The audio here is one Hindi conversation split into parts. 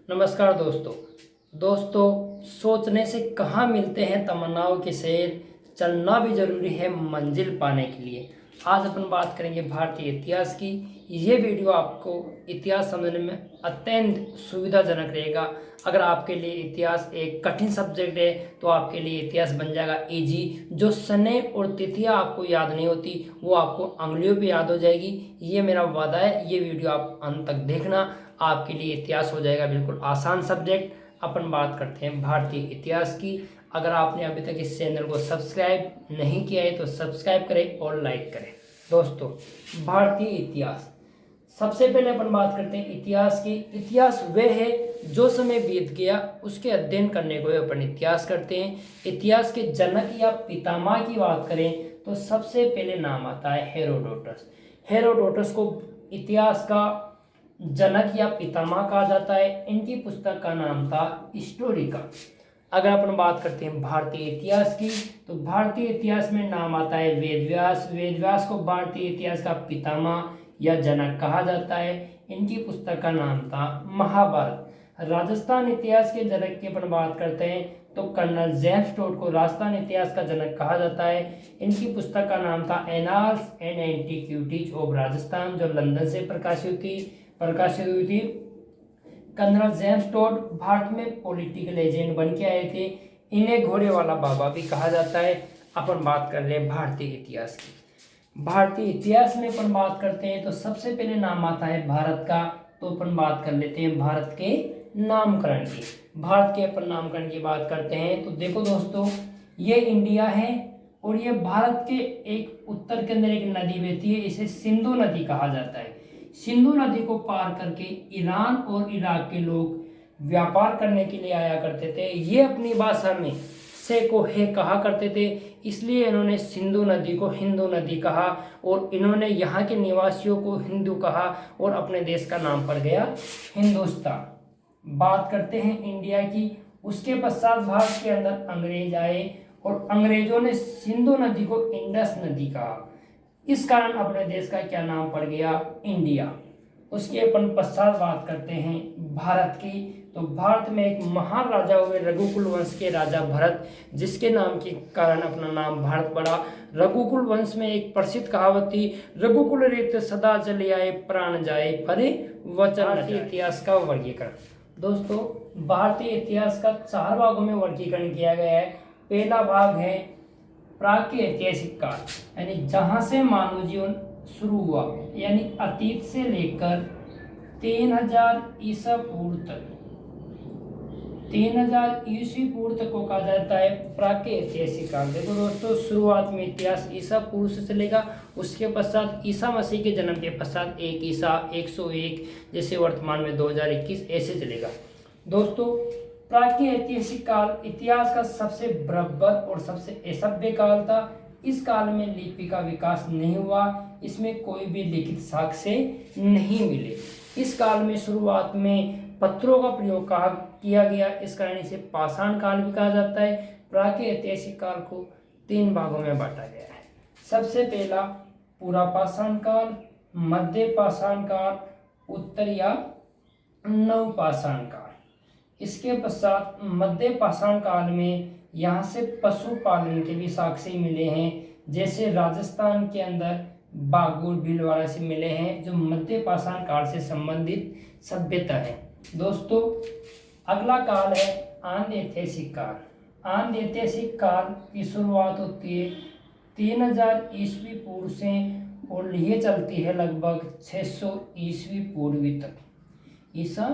नमस्कार दोस्तों सोचने से कहाँ मिलते हैं तमन्नाओं के शहर, चलना भी जरूरी है मंजिल पाने के लिए। आज अपन बात करेंगे भारतीय इतिहास की। ये वीडियो आपको इतिहास समझने में अत्यंत सुविधाजनक रहेगा। अगर आपके लिए इतिहास एक कठिन सब्जेक्ट है तो आपके लिए इतिहास बन जाएगा इजी। जो सने और तिथियां आपको याद नहीं होती वो आपको अंगुलियों पे याद हो जाएगी। ये मेरा वादा है। ये वीडियो आप अंत तक देखना, आपके लिए इतिहास हो जाएगा बिल्कुल आसान सब्जेक्ट। अपन बात करते हैं भारतीय इतिहास की। अगर आपने अभी तक इस चैनल को सब्सक्राइब नहीं किया है तो सब्सक्राइब करें और लाइक करें। दोस्तों, भारतीय इतिहास, सबसे पहले अपन बात करते हैं इतिहास की। इतिहास वह है जो समय बीत गया उसके अध्ययन करने को अपन इतिहास करते हैं। इतिहास के जनक या पितामह की बात करें तो सबसे पहले नाम आता है हेरोडोटस। हेरोडोटस को इतिहास का जनक या पितामह कहा जाता है। इनकी पुस्तक का नाम था हिस्टोरिका। अगर अपन बात करते हैं भारतीय इतिहास की तो भारतीय इतिहास में नाम आता है वेदव्यास। वेदव्यास को भारतीय इतिहास का पितामह या जनक कहा जाता है। इनकी पुस्तक का नाम था महाभारत। राजस्थान इतिहास के जनक की अपन बात करते हैं तो कर्नल जेम्स टोड को राजस्थान इतिहास का जनक कहा जाता है। इनकी पुस्तक का नाम था annals and antiquities of Rajasthan, जो लंदन से प्रकाशित हुई थी। कर्नल जेम्स टोड भारत में पॉलिटिकल एजेंट बन के आए थे। इन्हें घोड़े वाला बाबा भी कहा जाता है। अपन बात कर रहे हैं भारतीय इतिहास की। भारतीय इतिहास में अपन बात करते हैं तो सबसे पहले नाम आता है भारत का। तो अपन बात कर लेते हैं भारत के नामकरण की। भारत के अपन नामकरण की बात करते हैं तो देखो दोस्तों, ये इंडिया है और ये भारत के एक उत्तर के अंदर एक नदी बहती है, इसे सिंधु नदी कहा जाता है। सिंधु नदी को पार करके ईरान और इराक के लोग व्यापार करने के लिए आया करते थे। ये अपनी भाषा में से को हे कहा करते थे, इसलिए इन्होंने सिंधु नदी को हिंदू नदी कहा और इन्होंने यहाँ के निवासियों को हिंदू कहा और अपने देश का नाम पड़ गया हिंदुस्तान। बात करते हैं इंडिया की। उसके पश्चात भारत के अंदर अंग्रेज आए और अंग्रेजों ने सिंधु नदी को इंडस नदी कहा। इस कारण अपने देश का क्या नाम पड़ गया, इंडिया। उसके अपन पश्चात बात करते हैं भारत की। तो भारत में एक महान राजा हुए रघुकुल वंश के राजा भरत, जिसके नाम के कारण अपना नाम भारत पड़ा। रघुकुल वंश में एक प्रसिद्ध कहावत थी, रघुकुल रीत सदा चले आए प्राण जाए परे वचन। भारतीय इतिहास का वर्गीकरण। दोस्तों, भारतीय इतिहास का 4 भागों में वर्गीकरण किया गया है। पहला भाग है प्राक ऐतिहासिक काल, यानी जहां से मानव जीवन शुरू हुआ, यानी अतीत से लेकर 3000 ईसा पूर्व तक, 3000 ईस्वी पूर्व तक को कहा जाता है प्राक ऐतिहासिक काल। देखो दोस्तों, शुरुआत में इतिहास ईसा पूर्व से चलेगा, उसके पश्चात ईसा मसीह के जन्म के पश्चात 1 ईसा 101, जैसे वर्तमान में 2021 ऐसे चलेगा। दोस्तों, प्राचीन ऐतिहासिक काल इतिहास का सबसे बृहद और सबसे असभ्य काल था। इस काल में लिपि का विकास नहीं हुआ, इसमें कोई भी लिखित साक्ष्य नहीं मिले। इस काल में शुरुआत में पत्थरों का प्रयोग किया गया, इस कारण इसे पाषाण काल भी कहा जाता है। प्राचीन ऐतिहासिक काल को 3 भागों में बांटा गया है। सबसे पहला पूरा पाषाण काल, मध्य पाषाण काल, उत्तर या नव पाषाण काल। इसके पश्चात मध्य पाषाण काल में यहाँ से पशुपालन के भी साक्ष्य मिले हैं, जैसे राजस्थान के अंदर बागुर भीलवाड़ा से मिले हैं, जो मध्य पाषाण काल से संबंधित सभ्यता है। दोस्तों, अगला काल है आंध्र ऐतिहासिक काल। आंध्र ऐतिहासिक काल की शुरुआत होती है 3000 ईस्वी पूर्व से और ये चलती है लगभग 600 ईस्वी पूर्वी तक, ईसा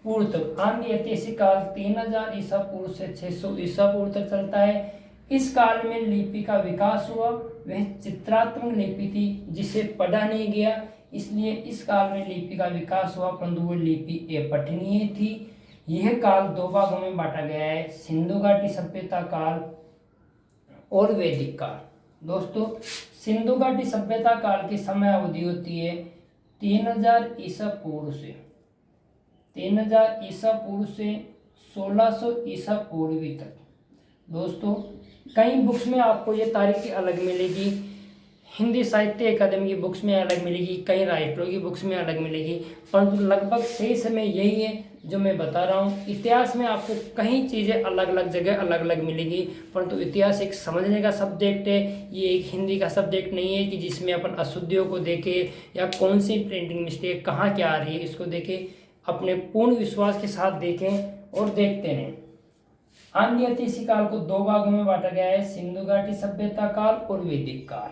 पूर्व तक। आंध्र ऐतिहासिक काल 3000 ईसा पूर्व से 600 ईसा पूर्व तक चलता है। इस काल में लिपि का विकास हुआ, वह चित्रात्मक लिपि थी जिसे पढ़ा नहीं गया, इसलिए इस काल में लिपि का विकास हुआ, परंतु वो लिपि अपठनीय थी। यह काल 2 भागों में बांटा गया है, सिंधु घाटी सभ्यता काल और वैदिक काल। दोस्तों, सिंधु घाटी सभ्यता काल की समय अवधि होती है 3000 ईसा पूर्व से 3000 ईसा पूर्व से 1600 ईसा पूर्वी तक। दोस्तों, कई बुक्स में आपको ये तारीख अलग मिलेगी, हिंदी साहित्य अकादमी की बुक्स में अलग मिलेगी, कई राइटरों की बुक्स में अलग मिलेगी, परंतु लगभग सही समय यही है जो मैं बता रहा हूँ। इतिहास में आपको कई चीज़ें अलग अलग जगह अलग अलग मिलेगी, परंतु इतिहास एक समझने का सब्जेक्ट है। ये एक हिंदी का सब्जेक्ट नहीं है कि जिसमें अपन अशुद्धियों को देखें या कौन सी प्रिंटिंग मिस्टेक कहाँ क्या आ रही है इसको देखें, अपने पूर्ण विश्वास के साथ देखें और देखते रहें। आंधी ऐतिहासिक काल को दो भागों में बांटा गया है, सिंधु घाटी सभ्यता काल और वैदिक काल।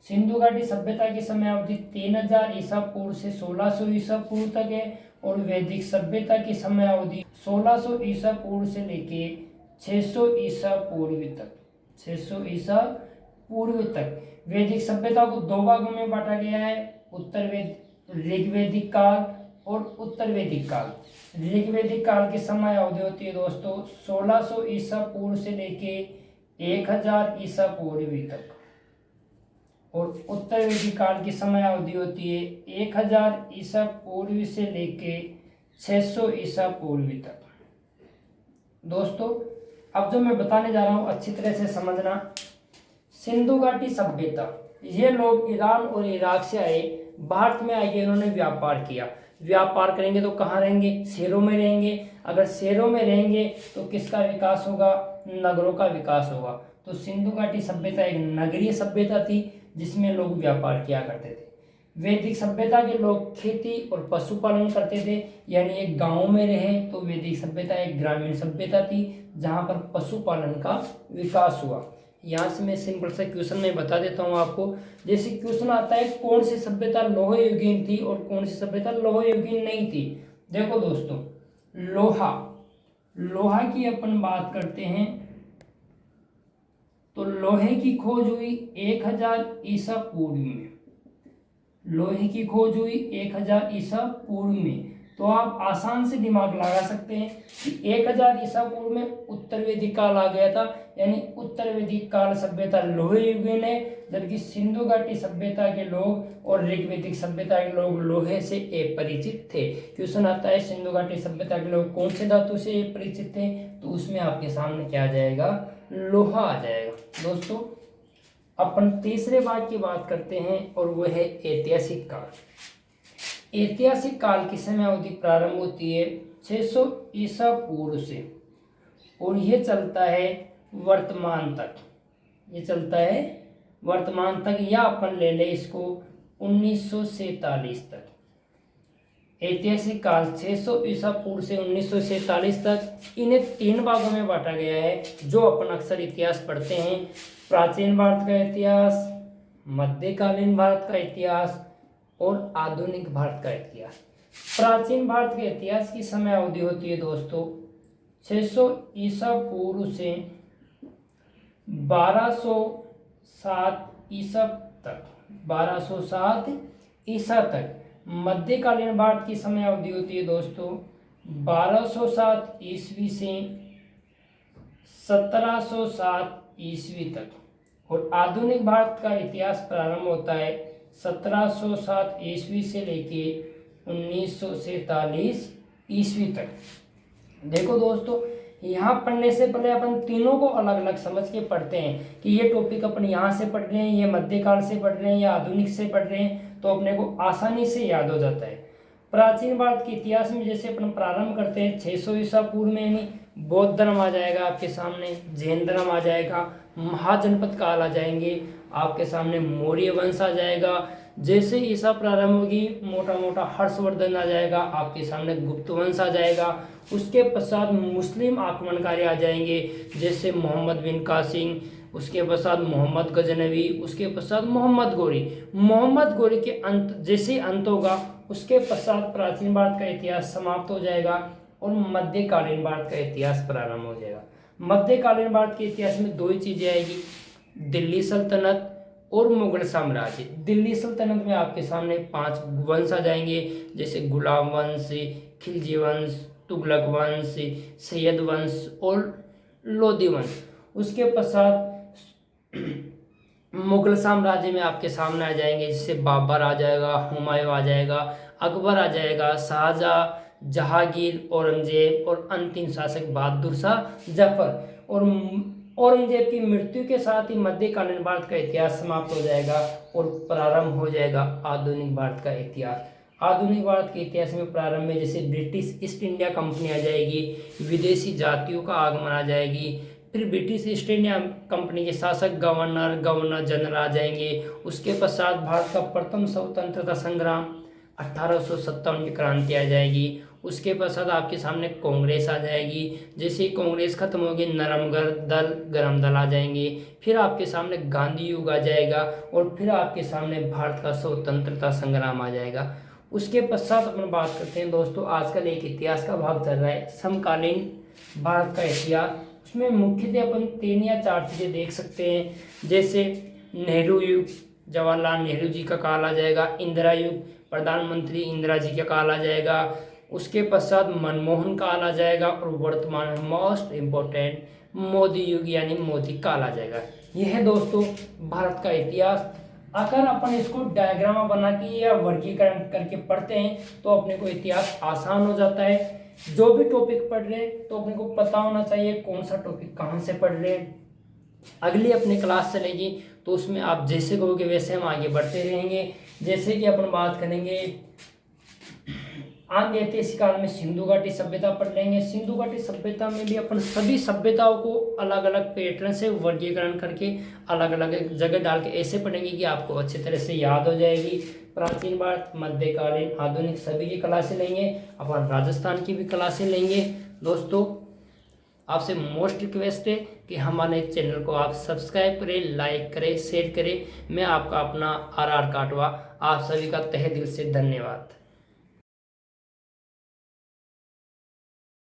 सिंधु घाटी सभ्यता की समय अवधि 3000 ईसा पूर्व से 1600 ईसा पूर्व तक है और वैदिक सभ्यता की समय अवधि 1600 ईसा पूर्व से लेके 600 ईसा पूर्व तक 600 ईसा पूर्व तक। वैदिक सभ्यता को दो भागों में बांटा गया है, उत्तर ऋग्वैदिक काल और उत्तर वैदिक काल। ऋग्वैदिक काल की समय अवधि होती है दोस्तों 1600 ईसा पूर्व से लेके 1000 ईसा पूर्व तक और उत्तर वैदिक काल की समय अवधि होती है 1000 ईसा पूर्व से लेके 600 ईसा पूर्व तक। दोस्तों अब जो मैं बताने जा रहा हूँ अच्छी तरह से समझना। सिंधु घाटी सभ्यता, ये लोग ईरान और इराक से आए, भारत में आके इन्होंने व्यापार किया। व्यापार करेंगे तो कहाँ रहेंगे? शहरों में रहेंगे। अगर शहरों में रहेंगे तो किसका विकास होगा? नगरों का विकास होगा। तो सिंधु घाटी सभ्यता एक नगरीय सभ्यता थी जिसमें लोग व्यापार किया करते थे। वैदिक सभ्यता के लोग खेती और पशुपालन करते थे, यानी एक गाँव में रहे तो वैदिक सभ्यता एक ग्रामीण सभ्यता थी जहाँ पर पशुपालन का विकास हुआ। यहाँ से मैं सिंपल सा क्वेश्चन में बता देता हूँ आपको। जैसे क्वेश्चन आता है कौन सी सभ्यता लोह युगीन थी और कौन सी सभ्यता लोह युगीन नहीं थी। देखो दोस्तों, लोहा की अपन बात करते हैं तो लोहे की खोज हुई 1000 ईसा पूर्व में। लोहे की खोज हुई 1000 ईसा पूर्व में। तो आप आसान से दिमाग लगा सकते हैं कि 1000 ईसा पूर्व में उत्तर वैदिक काल आ गया था, यानी उत्तर वैदिक काल सभ्यता लोह युगीन है, जबकि सिंधु घाटी सभ्यता के लोग और ऋग्वैदिक सभ्यता के लोग लोहे से अपरिचित थे। क्वेश्चन आता है सिंधु घाटी सभ्यता के लोग कौन से धातु से परिचित थे, तो उसमें आपके सामने क्या आ जाएगा? लोहा आ जाएगा। दोस्तों अपन तीसरे भाग की बात करते हैं और वह है ऐतिहासिक काल। ऐतिहासिक काल की समय अवधि प्रारंभ होती है 600 ईसा पूर्व से और यह चलता है वर्तमान तक। ये चलता है वर्तमान तक, या अपन ले ले इसको 1947 तक। ऐतिहासिक काल 600 ईसा पूर्व से 1947 तक। इन्हें तीन भागों में बांटा गया है जो अपन अक्सर इतिहास पढ़ते हैं। प्राचीन भारत का इतिहास, मध्यकालीन भारत का इतिहास और आधुनिक भारत का इतिहास। प्राचीन भारत के इतिहास की समय अवधि होती है दोस्तों 600 ईसा पूर्व से 1207 ईसा तक। 1207 ईसा तक। मध्यकालीन भारत की समय अवधि होती है दोस्तों 1207 ईस्वी से 1707 ईस्वी तक। और आधुनिक भारत का इतिहास प्रारंभ होता है 1707 ईस्वी से लेके 1947 ईस्वी तक। देखो दोस्तों, यहाँ पढ़ने से पहले अपन तीनों को अलग अलग समझ के पढ़ते हैं कि ये टॉपिक अपन यहाँ से पढ़ रहे हैं, ये मध्यकाल से पढ़ रहे हैं या आधुनिक से पढ़ रहे हैं, तो अपने को आसानी से याद हो जाता है। प्राचीन भारत के इतिहास में जैसे अपन प्रारंभ करते हैं 600 ईसा पूर्व में, यानी बौद्ध धर्म आ जाएगा आपके सामने, जैन धर्म आ जाएगा, महाजनपद काल आ जाएंगे आपके सामने, मौर्य वंश आ जाएगा। जैसे ईसा प्रारंभ होगी मोटा मोटा हर्षवर्धन आ जाएगा आपके सामने, गुप्त वंश आ जाएगा। उसके पश्चात मुस्लिम आक्रमणकारी आ जाएंगे जैसे मोहम्मद बिन कासिम, उसके पश्चात मोहम्मद गजनवी, उसके पश्चात मोहम्मद गोरी के अंत जैसे अंत होगा उसके पश्चात प्राचीन भारत का इतिहास समाप्त हो जाएगा और मध्यकालीन भारत का इतिहास प्रारंभ हो जाएगा। मध्यकालीन भारत के इतिहास में दो ही चीजें आएगी, दिल्ली सल्तनत और मुगल साम्राज्य। दिल्ली सल्तनत में आपके सामने 5 वंश आ जाएंगे जैसे गुलाम वंश, खिलजी वंश, तुगलक वंश, सैयद वंश और लोधी वंश। उसके पश्चात मुगल साम्राज्य में आपके सामने आ जाएंगे जैसे बाबर आ जाएगा, हुमायूं आ जाएगा, अकबर आ जाएगा, शाहजहां, जहांगीर, औरंगजेब और अंतिम शासक बहादुर शाह जफर। और औरंगजेब की मृत्यु के साथ ही मध्यकालीन भारत का इतिहास समाप्त हो जाएगा और प्रारंभ हो जाएगा आधुनिक भारत का इतिहास। आधुनिक भारत के इतिहास में प्रारंभ में जैसे ब्रिटिश ईस्ट इंडिया कंपनी आ जाएगी, विदेशी जातियों का आगमन आ जाएगी, फिर ब्रिटिश ईस्ट इंडिया कंपनी के शासक गवर्नर जनरल आ जाएंगे। उसके पश्चात भारत का प्रथम स्वतंत्रता संग्राम 1857 की क्रांति आ जाएगी। उसके पश्चात आपके सामने कांग्रेस आ जाएगी। जैसे ही कांग्रेस खत्म होगी नरम दल गरम दल आ जाएंगे। फिर आपके सामने गांधी युग आ जाएगा और फिर आपके सामने भारत का स्वतंत्रता संग्राम आ जाएगा। उसके पश्चात अपन बात करते हैं दोस्तों, आजकल एक इतिहास का भाग चल रहा है समकालीन भारत का इतिहास। उसमें मुख्यतः अपन 3 या 4 चीज़ें देख सकते हैं। जैसे नेहरू युग, जवाहरलाल नेहरू जी का काल आ जाएगा। इंदिरा युग, प्रधानमंत्री इंदिरा जी का काल आ जाएगा। उसके पश्चात मनमोहन काल आ जाएगा और वर्तमान में मोस्ट इम्पोर्टेंट मोदी युग यानी मोदी काल आ जाएगा। यह है दोस्तों भारत का इतिहास। अगर अपन इसको डायग्राम बना के या वर्गीकरण करके पढ़ते हैं तो अपने को इतिहास आसान हो जाता है। जो भी टॉपिक पढ़ रहे हैं तो अपने को पता होना चाहिए कौन सा टॉपिक कहाँ से पढ़ रहे हैं। अगली अपनी क्लास चलेगी तो उसमें आप जैसे कहोगे वैसे हम आगे बढ़ते रहेंगे। जैसे कि अपन बात करेंगे आंध्र ऐतिहासिक काल में सिंधु घाटी सभ्यता पढ़ लेंगे। सिंधु घाटी सभ्यता में भी अपन सभी सभ्यताओं को अलग अलग पैटर्न से वर्गीकरण करके अलग अलग जगह डाल के ऐसे पढ़ेंगे कि आपको अच्छी तरह से याद हो जाएगी। प्राचीन भारत, मध्यकालीन, आधुनिक सभी की क्लासें लेंगे। अपन राजस्थान की भी क्लासें लेंगे। दोस्तों आपसे मोस्ट रिक्वेस्ट है कि हमारे चैनल को आप सब्सक्राइब करें, लाइक करें, शेयर करें। मैं आपका अपना RR काटवा। आप सभी का तहे दिल से धन्यवाद।